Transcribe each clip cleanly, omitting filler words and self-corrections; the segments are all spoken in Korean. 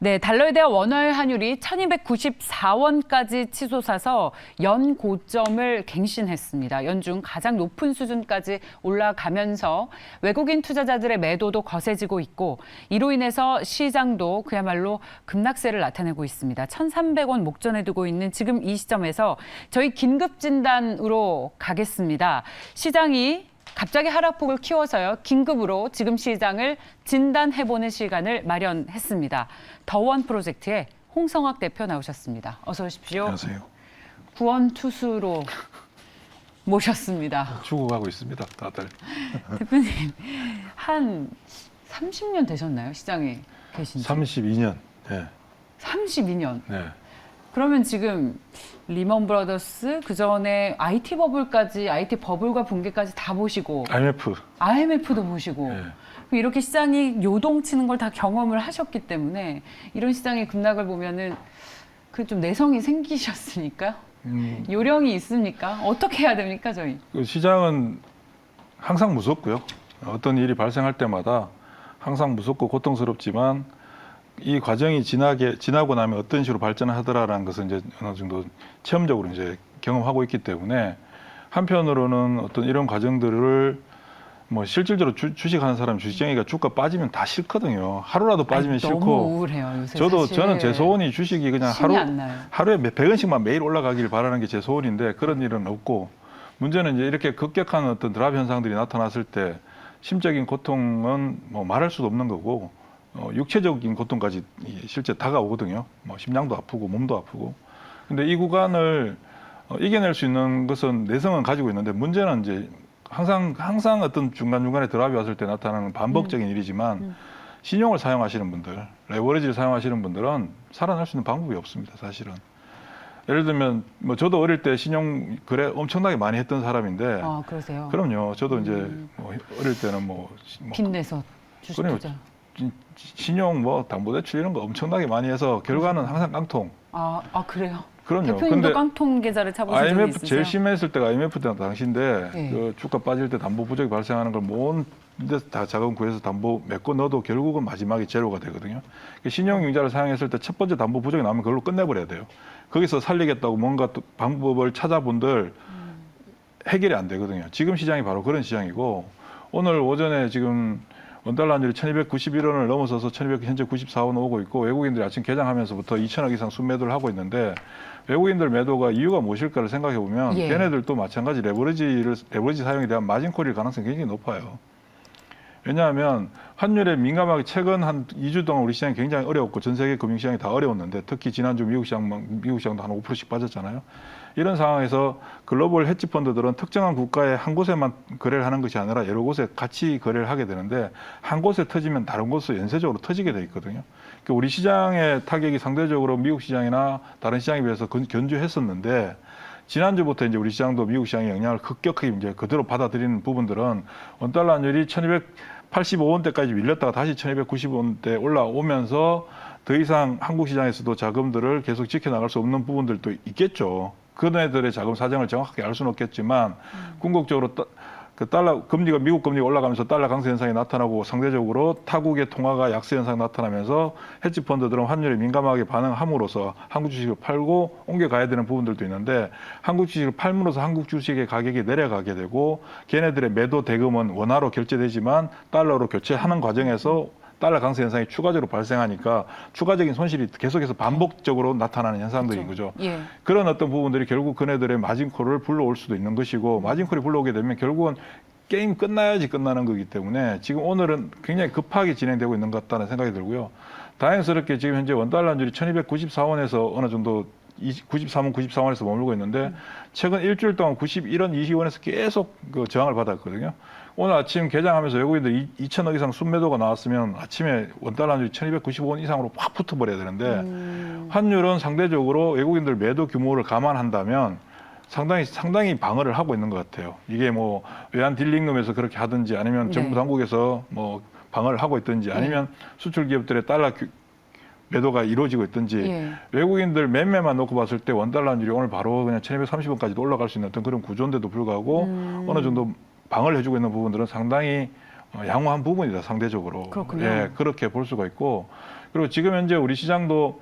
네, 달러에 대한 원화의 환율이 1294원까지 치솟아서 연고점을 갱신했습니다. 연중 가장 높은 수준까지 올라가면서 외국인 투자자들의 매도도 거세지고 있고 이로 인해서 시장도 그야말로 급락세를 나타내고 있습니다. 1,300원 목전에 두고 있는 지금 이 시점에서 저희 긴급 진단으로 가겠습니다. 시장이 갑자기 하락폭을 키워서요. 긴급으로 지금 시장을 진단해보는 시간을 마련했습니다. 더원 프로젝트의 홍성학 대표 나오셨습니다. 어서 오십시오. 안녕하세요. 구원투수로 모셨습니다. 죽어가고 있습니다, 다들. 대표님, 한 30년 되셨나요? 시장에 계신 지? 32년. 네. 32년. 네. 그러면 지금 리먼 브라더스, 그전에 IT 버블까지, IT 버블과 붕괴까지 다 보시고 IMF도 보시고 네. 이렇게 시장이 요동치는 걸 다 경험을 하셨기 때문에 이런 시장의 급락을 보면은 그 좀 내성이 생기셨으니까 요령이 있습니까? 어떻게 해야 됩니까, 저희? 그 시장은 항상 무섭고요. 어떤 일이 발생할 때마다 항상 무섭고 고통스럽지만 이 과정이 지나고 나면 어떤 식으로 발전하더라라는 것을 이제 어느 정도 체험적으로 이제 경험하고 있기 때문에 한편으로는 어떤 이런 과정들을 뭐 실질적으로 주식하는 사람 주식쟁이가 주가 빠지면 다 싫거든요. 하루라도 빠지면 싫고. 너무 우울해요, 요새. 저는 제 소원이 주식이 그냥 하루에 100원씩만 매일 올라가길 바라는 게 제 소원인데 그런 일은 없고 문제는 이제 이렇게 급격한 어떤 드랍 현상들이 나타났을 때 심적인 고통은 뭐 말할 수도 없는 거고 육체적인 고통까지 실제 다가오거든요. 뭐 심장도 아프고 몸도 아프고. 근데 이 구간을 이겨낼 수 있는 것은 내성은 가지고 있는데 문제는 이제 항상 어떤 중간중간에 드랍이 왔을 때 나타나는 반복적인 일이지만 신용을 사용하시는 분들, 레버리지를 사용하시는 분들은 살아날 수 있는 방법이 없습니다, 사실은. 예를 들면 뭐 저도 어릴 때 신용 거래 엄청나게 많이 했던 사람인데. 아, 그러세요? 그럼요. 저도 이제 뭐 어릴 때는 빚내서 주식 투자. 신용 뭐 담보대출 이런 거 엄청나게 많이 해서 결과는 항상 깡통. 아 그래요? 그럼요. 대표님도 깡통 계좌를 차보신 적이 IMF 있으세요? 제일 심했을 때가 IMF 때 당시인데 네. 그 주가 빠질 때 담보 부족이 발생하는 걸 모은 데서 다 자금 구해서 담보 메꿔 넣어도 결국은 마지막에 제로가 되거든요. 신용융자를 사용했을 때 첫 번째 담보 부족이 나오면 그걸로 끝내버려야 돼요. 거기서 살리겠다고 뭔가 또 방법을 찾아본들 해결이 안 되거든요. 지금 시장이 바로 그런 시장이고 오늘 오전에 지금 원달러 환율이 1291원을 넘어서서 현재 94원 오고 있고 외국인들이 아침 개장하면서부터 2천억 이상 순매도를 하고 있는데 외국인들 매도가 이유가 무엇일까를 생각해 보면 걔네들도 마찬가지 레버리지 사용에 대한 마진콜일 가능성이 굉장히 높아요. 왜냐하면 환율에 민감하게 최근 한 2주 동안 우리 시장이 굉장히 어려웠고 전 세계 금융시장이 다 어려웠는데 특히 지난주 미국 시장도 한 5%씩 빠졌잖아요. 이런 상황에서 글로벌 헤지 펀드들은 특정한 국가의 한 곳에만 거래를 하는 것이 아니라 여러 곳에 같이 거래를 하게 되는데 한 곳에 터지면 다른 곳으로 연쇄적으로 터지게 돼 있거든요. 그러니까 우리 시장의 타격이 상대적으로 미국 시장이나 다른 시장에 비해서 견주했었는데 지난주부터 이제 우리 시장도 미국 시장의 영향을 급격하게 이제 그대로 받아들이는 부분들은 원달러 환율이 1285원대까지 밀렸다가 다시 1290원대 올라오면서 더 이상 한국 시장에서도 자금들을 계속 지켜나갈 수 없는 부분들도 있겠죠. 그네들의 자금 사정을 정확하게 알 수는 없겠지만 궁극적으로 그 미국 금리가 올라가면서 달러 강세 현상이 나타나고 상대적으로 타국의 통화가 약세 현상이 나타나면서 헤지 펀드들은 환율에 민감하게 반응함으로써 한국 주식을 팔고 옮겨가야 되는 부분들도 있는데 한국 주식을 팔므로써 한국 주식의 가격이 내려가게 되고 걔네들의 매도 대금은 원화로 결제되지만 달러로 교체하는 과정에서 달러 강세 현상이 추가적으로 발생하니까 추가적인 손실이 계속해서 반복적으로 나타나는 현상들인 거죠. 예. 그런 어떤 부분들이 결국 그네들의 마진콜을 불러올 수도 있는 것이고 마진콜이 불러오게 되면 결국은 게임 끝나야지 끝나는 거기 때문에 지금 오늘은 굉장히 급하게 진행되고 있는 것 같다는 생각이 들고요. 다행스럽게 지금 현재 원달러 환율이 1294원에서 어느 정도 93원, 94원에서 머물고 있는데 최근 일주일 동안 91원, 20원에서 계속 그 저항을 받았거든요. 오늘 아침 개장하면서 외국인들 2천억 이상 순매도가 나왔으면 아침에 원달러 환율이 1295원 이상으로 확 붙어버려야 되는데 환율은 상대적으로 외국인들 매도 규모를 감안한다면 상당히 방어를 하고 있는 것 같아요. 이게 뭐 외환 딜링룸에서 그렇게 하든지 아니면 정부 당국에서 뭐 방어를 하고 있든지 아니면 수출 기업들의 달러 매도가 이루어지고 있든지 외국인들 매매만 놓고 봤을 때 원달러 환율이 오늘 바로 그냥 1230원까지도 올라갈 수 있는 어떤 그런 구조인데도 불구하고 어느 정도 방어를 해주고 있는 부분들은 상당히 양호한 부분이다, 상대적으로. 그렇군요. 예, 그렇게 볼 수가 있고 그리고 지금 현재 우리 시장도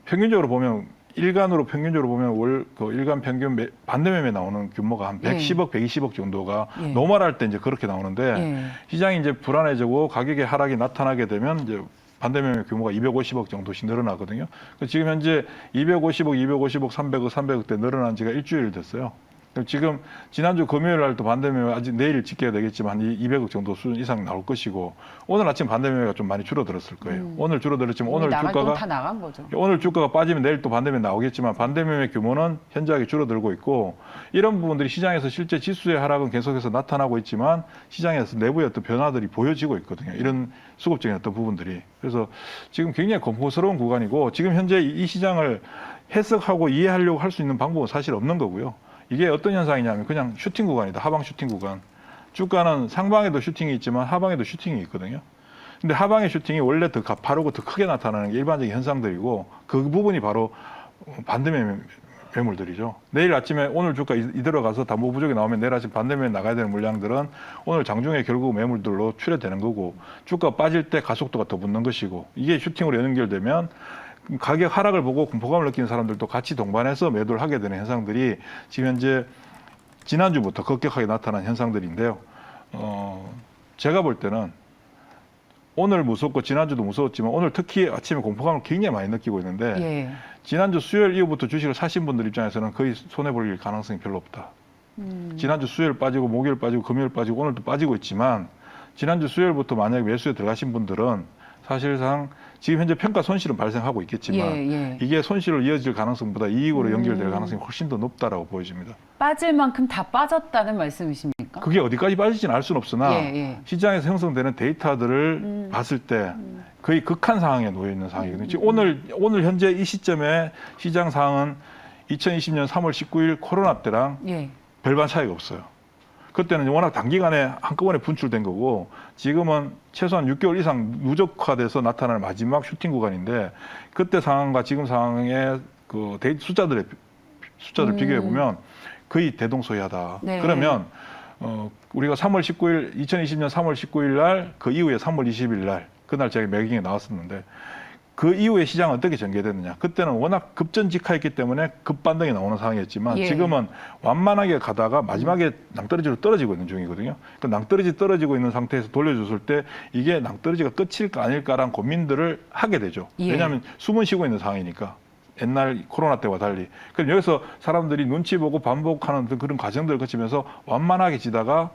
평균적으로 보면 일간으로 평균적으로 보면 일간 평균 반대매매 나오는 규모가 한 110억, 120억 정도가 노멀할 때 이제 그렇게 나오는데 시장이 이제 불안해지고 가격의 하락이 나타나게 되면 이제 반대매매 규모가 250억 정도씩 늘어나거든요. 지금 현재 250억, 300억, 300억대 늘어난 지가 일주일 됐어요. 지금 지난주 금요일 날도 반대매매 아직 내일 집계가 되겠지만 200억 정도 수준 이상 나올 것이고 오늘 아침 반대매매가 좀 많이 줄어들었을 거예요. 오늘 줄어들었지만 오늘 주가가 다 나간 거죠. 오늘 주가가 빠지면 내일 또 반대매매 나오겠지만 반대매매 규모는 현저하게 줄어들고 있고 이런 부분들이 시장에서 실제 지수의 하락은 계속해서 나타나고 있지만 시장에서 내부의 어떤 변화들이 보여지고 있거든요. 이런 수급적인 어떤 부분들이. 그래서 지금 굉장히 공포스러운 구간이고 지금 현재 이 시장을 해석하고 이해하려고 할 수 있는 방법은 사실 없는 거고요. 이게 어떤 현상이냐면 그냥 슈팅 구간이다. 하방 슈팅 구간. 주가는 상방에도 슈팅이 있지만 하방에도 슈팅이 있거든요. 근데 하방의 슈팅이 원래 더 가파르고 더 크게 나타나는 게 일반적인 현상들이고 그 부분이 바로 매물들이죠. 내일 아침에 오늘 주가 이대로 가서 담보 부족이 나오면 내일 아침 반대매매 나가야 되는 물량들은 오늘 장중에 결국 매물들로 출회되는 거고 주가 빠질 때 가속도가 더 붙는 것이고 이게 슈팅으로 연결되면 가격 하락을 보고 공포감을 느끼는 사람들도 같이 동반해서 매도를 하게 되는 현상들이 지금 현재 지난주부터 급격하게 나타난 현상들인데요. 제가 볼 때는 오늘 무섭고 지난주도 무서웠지만 오늘 특히 아침에 공포감을 굉장히 많이 느끼고 있는데 지난주 수요일 이후부터 주식을 사신 분들 입장에서는 거의 손해볼 가능성이 별로 없다. 지난주 수요일 빠지고 목요일 빠지고 금요일 빠지고 오늘도 빠지고 있지만 지난주 수요일부터 만약에 매수에 들어가신 분들은 사실상 지금 현재 평가 손실은 발생하고 있겠지만 이게 손실로 이어질 가능성보다 이익으로 연결될 가능성이 훨씬 더 높다라고 보여집니다. 빠질 만큼 다 빠졌다는 말씀이십니까? 그게 어디까지 빠질지는 알 수는 없으나 시장에서 형성되는 데이터들을 봤을 때 거의 극한 상황에 놓여 있는 상황이거든요. 지금 오늘 현재 이 시점에 시장 상황은 2020년 3월 19일 코로나 때랑 별반 차이가 없어요. 그때는 워낙 단기간에 한꺼번에 분출된 거고 지금은 최소한 6개월 이상 누적화돼서 나타날 마지막 슈팅 구간인데 그때 상황과 지금 상황의 그 숫자들을 비교해 보면 거의 대동소이하다. 그러면 우리가 3월 19일 2020년 3월 19일 날 그 이후에 3월 20일 날 그날 제가 매경에 나왔었는데 그 이후에 시장은 어떻게 전개됐느냐. 그때는 워낙 급전직하였기 때문에 급반등이 나오는 상황이었지만 지금은 완만하게 가다가 마지막에 낭떠러지로 떨어지고 있는 중이거든요. 그 낭떠러지 떨어지고 있는 상태에서 돌려줬을 때 이게 낭떠러지가 끝일까 아닐까라는 고민들을 하게 되죠. 왜냐하면 숨은 쉬고 있는 상황이니까. 옛날 코로나 때와 달리. 그럼 여기서 사람들이 눈치 보고 반복하는 그런 과정들을 거치면서 완만하게 지다가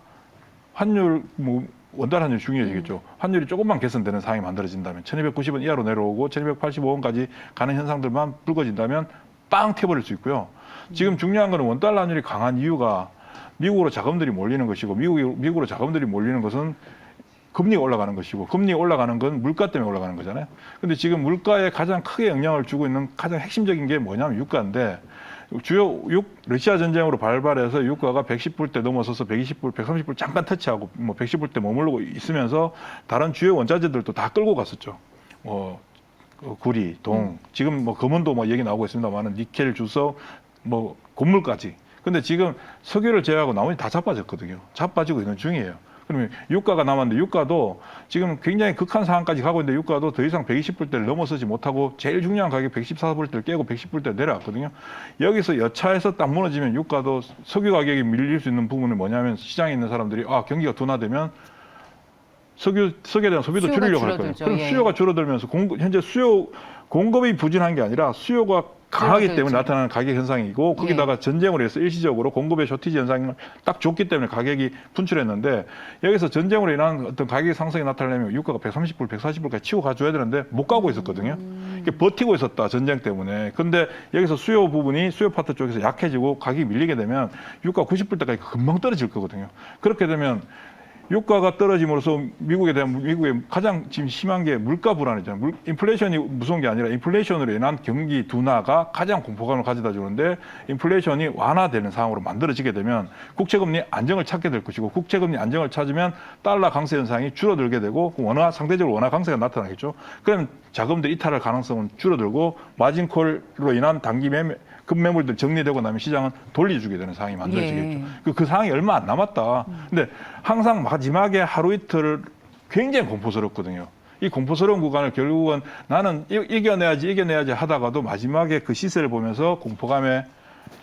환율 원달 환율이 중요해지겠죠. 환율이 조금만 개선되는 상황이 만들어진다면 1290원 이하로 내려오고 1285원까지 가는 현상들만 불거진다면 빵 튀어버릴 수 있고요. 지금 중요한 거는 원달러 환율이 강한 이유가 미국으로 자금들이 몰리는 것이고 미국으로 자금들이 몰리는 것은 금리가 올라가는 것이고 금리가 올라가는 건 물가 때문에 올라가는 거잖아요. 근데 지금 물가에 가장 크게 영향을 주고 있는 가장 핵심적인 게 뭐냐면 유가인데 러시아 전쟁으로 발발해서 유가가 110불대 넘어서서 120불, 130불 잠깐 터치하고 110불대 머무르고 있으면서 다른 주요 원자재들도 다 끌고 갔었죠. 구리, 동, 지금 금은도 얘기 나오고 있습니다만은 니켈, 주석, 곡물까지. 근데 지금 석유를 제외하고 나머지 다 자빠졌거든요. 자빠지고 있는 중이에요. 그러면 유가가 남았는데 유가도 지금 굉장히 극한 상황까지 가고 있는데 유가도 더 이상 120불대를 넘어서지 못하고 제일 중요한 가격 114불대를 깨고 110불대 내려왔거든요. 여기서 여차해서 딱 무너지면 유가도 석유 가격이 밀릴 수 있는 부분은 뭐냐면 시장에 있는 사람들이 경기가 둔화되면 석유에 대한 소비도 줄이려고 할 거예요. 그럼 수요가 줄어들면서 현재 공급이 부진한 게 아니라 수요가 강하기 때문에 나타나는 가격 현상이고 거기다가 전쟁으로 해서 일시적으로 공급의 쇼티지 현상을 딱 줬기 때문에 가격이 분출했는데 여기서 전쟁으로 인한 어떤 가격 상승이 나타나려면 유가가 130불, 140불까지 치고 가줘야 되는데 못 가고 있었거든요. 버티고 있었다, 전쟁 때문에. 근데 여기서 수요 부분이 수요 파트 쪽에서 약해지고 가격이 밀리게 되면 유가 90불대까지 금방 떨어질 거거든요. 그렇게 되면 유가가 떨어짐으로써 미국의 가장 지금 심한 게 물가 불안이잖아요. 인플레이션이 무서운 게 아니라 인플레이션으로 인한 경기 둔화가 가장 공포감을 가져다 주는데 인플레이션이 완화되는 상황으로 만들어지게 되면 국채금리 안정을 찾게 될 것이고 국채금리 안정을 찾으면 달러 강세 현상이 줄어들게 되고 상대적으로 원화 강세가 나타나겠죠. 그러면 자금들 이탈할 가능성은 줄어들고 마진콜로 인한 단기 급매물들 정리되고 나면 시장은 돌려주게 되는 상황이 만들어지겠죠. 그 상황이 얼마 안 남았다. 근데 항상 마지막에 하루 이틀 굉장히 공포스럽거든요. 이 공포스러운 구간을 결국은 나는 이겨내야지 하다가도 마지막에 그 시세를 보면서 공포감에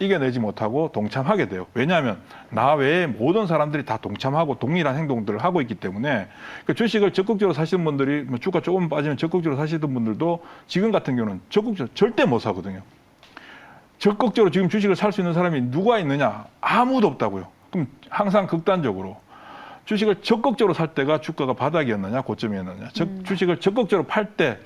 이겨내지 못하고 동참하게 돼요. 왜냐하면 나 외에 모든 사람들이 다 동참하고 동일한 행동들을 하고 있기 때문에 그 주식을 적극적으로 사시는 분들이 뭐 주가 조금 빠지면 적극적으로 사시던 분들도 지금 같은 경우는 적극적으로 절대 못 사거든요. 적극적으로 지금 주식을 살 수 있는 사람이 누가 있느냐? 아무도 없다고요. 그럼 항상 극단적으로 주식을 적극적으로 살 때가 주가가 바닥이었느냐 고점이었느냐, 주식을 적극적으로 팔 때,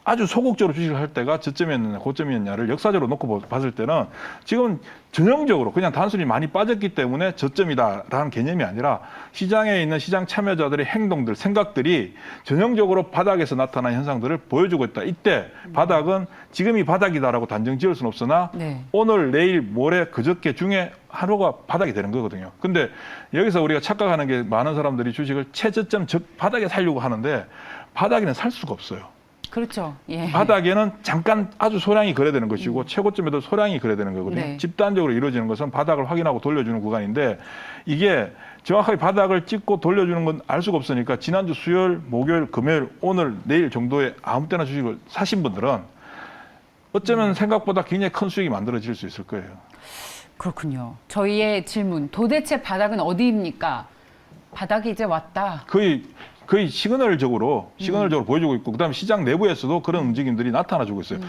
아주 소극적으로 주식을 할 때가 저점이었느냐 고점이었냐를 역사적으로 놓고 봤을 때는 지금은 전형적으로 그냥 단순히 많이 빠졌기 때문에 저점이다라는 개념이 아니라 시장에 있는 시장 참여자들의 행동들, 생각들이 전형적으로 바닥에서 나타난 현상들을 보여주고 있다. 이때 바닥은 지금이 바닥이다라고 단정 지을 수는 없으나 네. 오늘, 내일, 모레, 그저께 중에 하루가 바닥이 되는 거거든요. 근데 여기서 우리가 착각하는 게 많은 사람들이 주식을 최저점 바닥에 살려고 하는데 바닥에는 살 수가 없어요. 그렇죠. 예. 바닥에는 잠깐 아주 소량이 거래되는 것이고 최고점에도 소량이 거래되는 거거든요. 네. 집단적으로 이루어지는 것은 바닥을 확인하고 돌려주는 구간인데 이게 정확하게 바닥을 찍고 돌려주는 건 알 수가 없으니까 지난주 수요일, 목요일, 금요일, 오늘, 내일 정도에 아무 때나 주식을 사신 분들은 어쩌면 생각보다 굉장히 큰 수익이 만들어질 수 있을 거예요. 그렇군요. 저희의 질문, 도대체 바닥은 어디입니까? 바닥이 이제 왔다. 거의 시그널적으로 보여주고 있고 그다음에 시장 내부에서도 그런 움직임들이 나타나주고 있어요.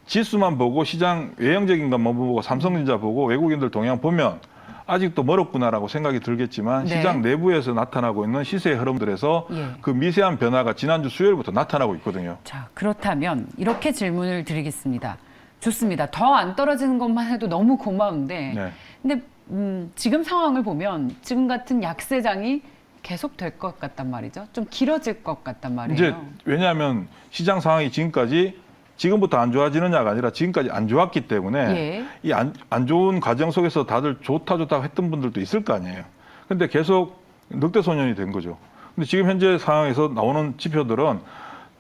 지수만 보고 시장 외형적인 것만 보고 삼성전자 보고 외국인들 동향 보면 아직도 멀었구나라고 생각이 들겠지만 네. 시장 내부에서 나타나고 있는 시세의 흐름들에서 예. 그 미세한 변화가 지난주 수요일부터 나타나고 있거든요. 자, 그렇다면 이렇게 질문을 드리겠습니다. 좋습니다. 더 안 떨어지는 것만 해도 너무 고마운데 네. 근데 지금 상황을 보면 지금 같은 약세장이 계속 될 것 같단 말이죠. 좀 길어질 것 같단 말이에요. 이제 왜냐하면 시장 상황이 지금부터 안 좋아지느냐가 아니라 지금까지 안 좋았기 때문에 예. 이 안 좋은 과정 속에서 다들 좋다 했던 분들도 있을 거 아니에요. 근데 계속 늑대소년이 된 거죠. 근데 지금 현재 상황에서 나오는 지표들은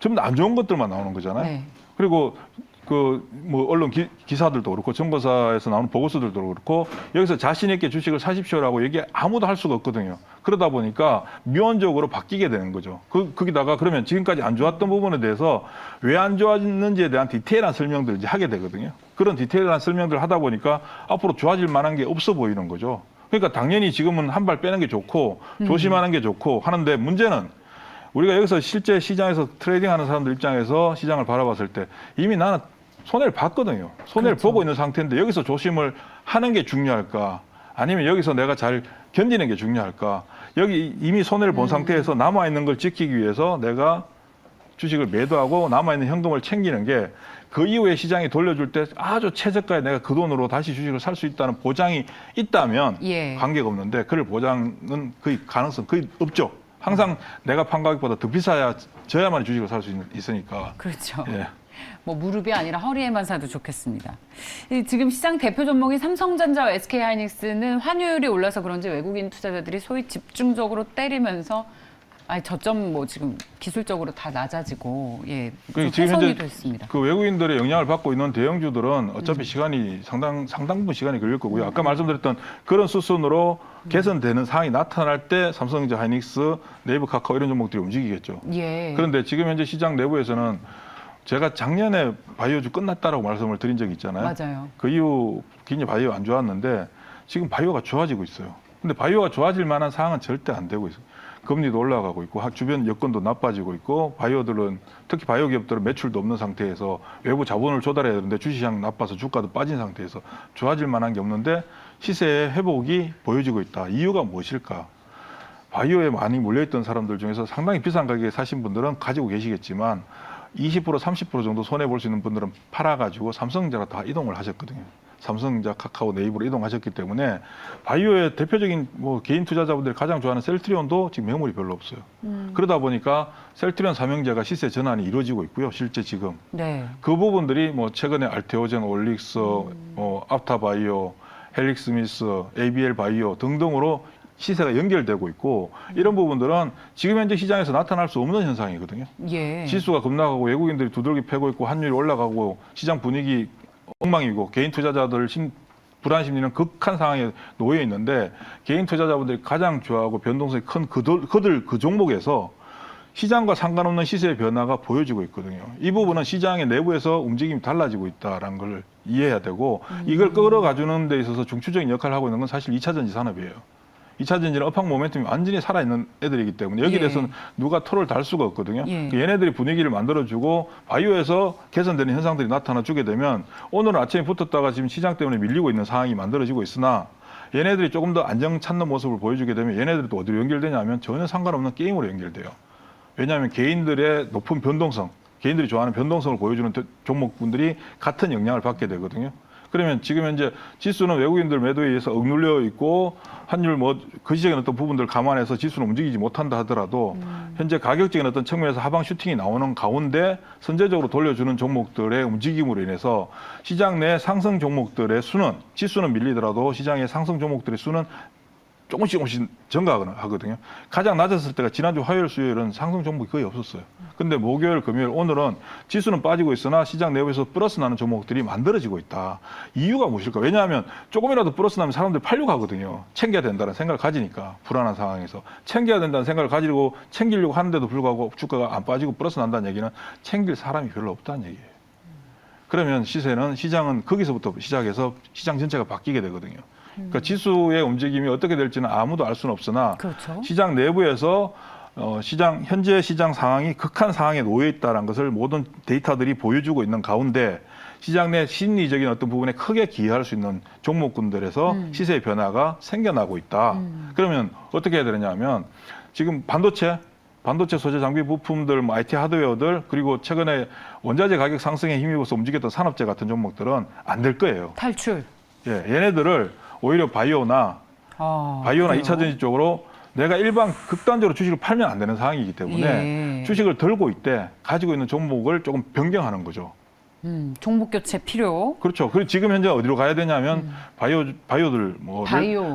전부 다 안 좋은 것들만 나오는 거잖아요. 네. 그리고 뭐 언론 기사들도 그렇고 정보사에서 나오는 보고서들도 그렇고 여기서 자신 있게 주식을 사십시오라고 얘기 아무도 할 수가 없거든요. 그러다 보니까 미온적으로 바뀌게 되는 거죠. 거기다가 그러면 지금까지 안 좋았던 부분에 대해서 왜 안 좋았는지에 대한 디테일한 설명들을 이제 하게 되거든요. 그런 디테일한 설명들을 하다 보니까 앞으로 좋아질 만한 게 없어 보이는 거죠. 그러니까 당연히 지금은 한 발 빼는 게 좋고 조심하는 게 좋고 하는데 문제는 우리가 여기서 실제 시장에서 트레이딩하는 사람들 입장에서 시장을 바라봤을 때 이미 나는 손해를 봤거든요. 손해를 그렇죠. 보고 있는 상태인데 여기서 조심을 하는 게 중요할까? 아니면 여기서 내가 잘 견디는 게 중요할까? 여기 이미 손해를 본 상태에서 남아있는 걸 지키기 위해서 내가 주식을 매도하고 남아있는 현금을 챙기는 게 그 이후에 시장이 돌려줄 때 아주 최저가에 내가 그 돈으로 다시 주식을 살 수 있다는 보장이 있다면 예. 관계가 없는데 그럴 보장은 거의 가능성 거의 없죠. 항상 내가 판 가격보다 더 비싸져야만 주식을 살 수 있으니까. 그렇죠. 예. 뭐 무릎이 아니라 허리에만 사도 좋겠습니다. 지금 시장 대표 종목인 삼성전자와 SK하이닉스는 환율이 올라서 그런지 외국인 투자자들이 소위 집중적으로 때리면서 저점 뭐 지금 기술적으로 다 낮아지고 좀 지금 훼손이 현재 됐습니다. 그 외국인들의 영향을 받고 있는 대형주들은 어차피 시간이 상당 부분 시간이 걸릴 거고요. 아까 말씀드렸던 그런 수순으로 개선되는 상황이 나타날 때 삼성전자, 하이닉스, 네이버, 카카오 이런 종목들이 움직이겠죠. 예. 그런데 지금 현재 시장 내부에서는 제가 작년에 바이오주 끝났다라고 말씀을 드린 적이 있잖아요. 맞아요. 그 이후 굉장히 바이오 안 좋았는데 지금 바이오가 좋아지고 있어요. 근데 바이오가 좋아질 만한 상황은 절대 안 되고 있어요. 금리도 올라가고 있고 주변 여건도 나빠지고 있고 바이오들은 특히 바이오 기업들은 매출도 없는 상태에서 외부 자본을 조달해야 되는데 주시장 나빠서 주가도 빠진 상태에서 좋아질 만한 게 없는데 시세의 회복이 보여지고 있다. 이유가 무엇일까? 바이오에 많이 몰려있던 사람들 중에서 상당히 비싼 가격에 사신 분들은 가지고 계시겠지만 20% 30% 정도 손해 볼 수 있는 분들은 팔아가지고 삼성전자로 다 이동을 하셨거든요. 삼성전자, 카카오, 네이버로 이동하셨기 때문에 바이오의 대표적인 뭐 개인 투자자분들이 가장 좋아하는 셀트리온도 지금 매물이 별로 없어요. 그러다 보니까 셀트리온 삼형제가 시세 전환이 이루어지고 있고요. 실제 지금 네. 그 부분들이 뭐 최근에 알테오젠, 올릭스, 앞타바이오, 헬릭스미스, ABL 바이오 등등으로 시세가 연결되고 있고 이런 부분들은 지금 현재 시장에서 나타날 수 없는 현상이거든요. 예. 지수가 급락하고 외국인들이 두들기 패고 있고 환율이 올라가고 시장 분위기 엉망이고 개인 투자자들 불안 심리는 극한 상황에 놓여 있는데 개인 투자자분들이 가장 좋아하고 변동성이 큰 그 종목에서 시장과 상관없는 시세의 변화가 보여지고 있거든요. 이 부분은 시장의 내부에서 움직임이 달라지고 있다는 걸 이해해야 되고 이걸 끌어가주는 데 있어서 중추적인 역할을 하고 있는 건 사실 2차 전지 산업이에요. 2차 전지는 업황 모멘텀이 완전히 살아있는 애들이기 때문에 여기에 예. 대해서는 누가 토를 달 수가 없거든요. 예. 얘네들이 분위기를 만들어주고 바이오에서 개선되는 현상들이 나타나주게 되면 오늘 아침에 붙었다가 지금 시장 때문에 밀리고 있는 상황이 만들어지고 있으나 얘네들이 조금 더 안정 찾는 모습을 보여주게 되면 얘네들이 또 어디로 연결되냐면 전혀 상관없는 게임으로 연결돼요. 왜냐하면 개인들의 높은 변동성, 개인들이 좋아하는 변동성을 보여주는 종목분들이 같은 영향을 받게 되거든요. 그러면 지금 현재 지수는 외국인들 매도에 의해서 억눌려 있고 환율 뭐 거시적인 어떤 부분들을 감안해서 지수는 움직이지 못한다 하더라도 현재 가격적인 어떤 측면에서 하방 슈팅이 나오는 가운데 선제적으로 돌려주는 종목들의 움직임으로 인해서 시장 내 상승 종목들의 수는 지수는 밀리더라도 시장의 상승 종목들의 수는 조금씩 증가하거든요. 가장 낮았을 때가 지난주 화요일, 수요일은 상승 종목이 거의 없었어요. 근데 목요일, 금요일, 오늘은 지수는 빠지고 있으나 시장 내부에서 플러스 나는 종목들이 만들어지고 있다. 이유가 무엇일까? 왜냐하면 조금이라도 플러스 나면 사람들이 팔려고 하거든요. 챙겨야 된다는 생각을 가지니까 불안한 상황에서. 챙겨야 된다는 생각을 가지고 챙기려고 하는데도 불구하고 주가가 안 빠지고 플러스 난다는 얘기는 챙길 사람이 별로 없다는 얘기예요. 그러면 시장은 거기서부터 시작해서 시장 전체가 바뀌게 되거든요. 그러니까 지수의 움직임이 어떻게 될지는 아무도 알 수는 없으나 그렇죠. 시장 내부에서 현재 시장 상황이 극한 상황에 놓여 있다는 것을 모든 데이터들이 보여주고 있는 가운데 시장 내 심리적인 어떤 부분에 크게 기여할 수 있는 종목군들에서 시세의 변화가 생겨나고 있다. 그러면 어떻게 해야 되느냐면 지금 반도체 소재 장비 부품들, 뭐 IT 하드웨어들, 그리고 최근에 원자재 가격 상승에 힘입어서 움직였던 산업재 같은 종목들은 안 될 거예요. 탈출. 예, 얘네들을 오히려 바이오나 그래요? 2차 전지 쪽으로 내가 일반 극단적으로 주식을 팔면 안 되는 상황이기 때문에 예. 주식을 들고 있대 가지고 있는 종목을 조금 변경하는 거죠. 종목 교체 필요. 그렇죠. 그리고 지금 현재 어디로 가야 되냐면 바이오들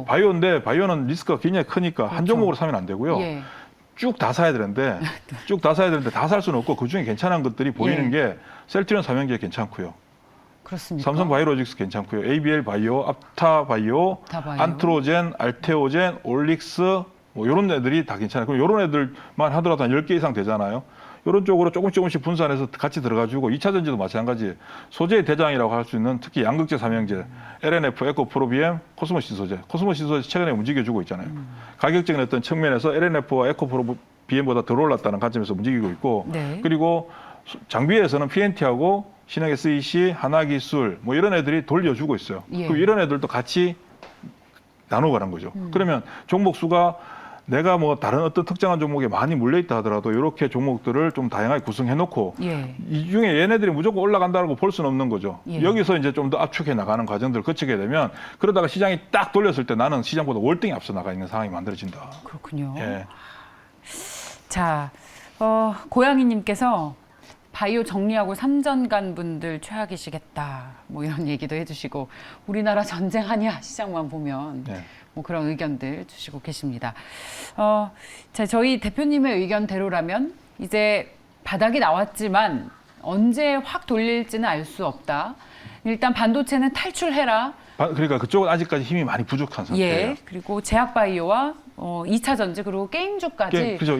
바이오인데 바이오는 리스크가 굉장히 크니까 한 그렇죠. 종목으로 사면 안 되고요. 예. 쭉 다 사야 되는데 다 살 수는 없고 그중에 괜찮은 것들이 보이는 예. 게 셀트리온 삼형제 괜찮고요. 그렇습니까? 삼성 바이오로직스 괜찮고요. ABL 바이오, 앞타 바이오, 바이오. 안트로젠, 알테오젠, 올릭스 뭐 이런 애들이 다 괜찮아요. 그럼 이런 애들만 하더라도 한 10개 이상 되잖아요. 이런 쪽으로 조금씩 분산해서 같이 들어가지고 2차 전지도 마찬가지. 소재의 대장이라고 할 수 있는 특히 양극재 삼형제, LNF, 에코프로비엠, 코스모신소재. 코스모신소재 최근에 움직여주고 있잖아요. 가격적인 어떤 측면에서 LNF와 에코프로비엠보다 덜 올랐다는 관점에서 움직이고 있고 네. 그리고 장비에서는 PNT하고 신흥 SEC, 하나기술 뭐 이런 애들이 돌려주고 있어요. 예. 그럼 이런 애들도 같이 나눠가는 거죠. 그러면 종목 수가 내가 뭐 다른 어떤 특정한 종목에 많이 물려있다 하더라도 이렇게 종목들을 좀 다양하게 구성해놓고 예. 이 중에 얘네들이 무조건 올라간다고 볼 수는 없는 거죠. 예. 여기서 이제 좀 더 압축해 나가는 과정들을 거치게 되면 그러다가 시장이 딱 돌렸을 때 나는 시장보다 월등히 앞서 나가 있는 상황이 만들어진다. 그렇군요. 예. 자, 고양이님께서 바이오 정리하고 삼전간 분들 최악이시겠다. 뭐 이런 얘기도 해주시고 우리나라 전쟁하냐 시장만 보면 네. 뭐 그런 의견들 주시고 계십니다. 자, 저희 대표님의 의견대로라면 이제 바닥이 나왔지만 언제 확 돌릴지는 알 수 없다. 일단 반도체는 탈출해라. 그러니까 그쪽은 아직까지 힘이 많이 부족한 상태예요. 예. 그리고 제약바이오와 2차 전지 그리고 게임주까지. 그죠.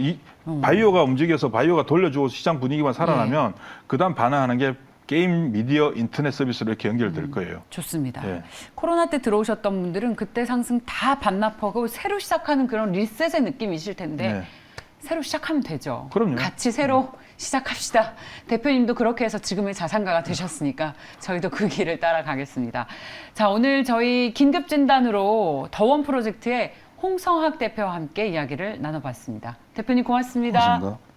바이오가 움직여서 바이오가 돌려주고 시장 분위기만 살아나면 그다음 반응하는 게 게임, 미디어, 인터넷 서비스로 이렇게 연결될 거예요. 좋습니다. 예. 코로나 때 들어오셨던 분들은 그때 상승 다 반납하고 새로 시작하는 그런 리셋의 느낌이실 텐데 네. 새로 시작하면 되죠. 그럼요. 같이 새로 시작합시다. 대표님도 그렇게 해서 지금의 자산가가 되셨으니까 저희도 그 길을 따라가겠습니다. 자, 오늘 저희 긴급 진단으로 더원 프로젝트의 홍성학 대표와 함께 이야기를 나눠봤습니다. 대표님 고맙습니다. 고맙습니다.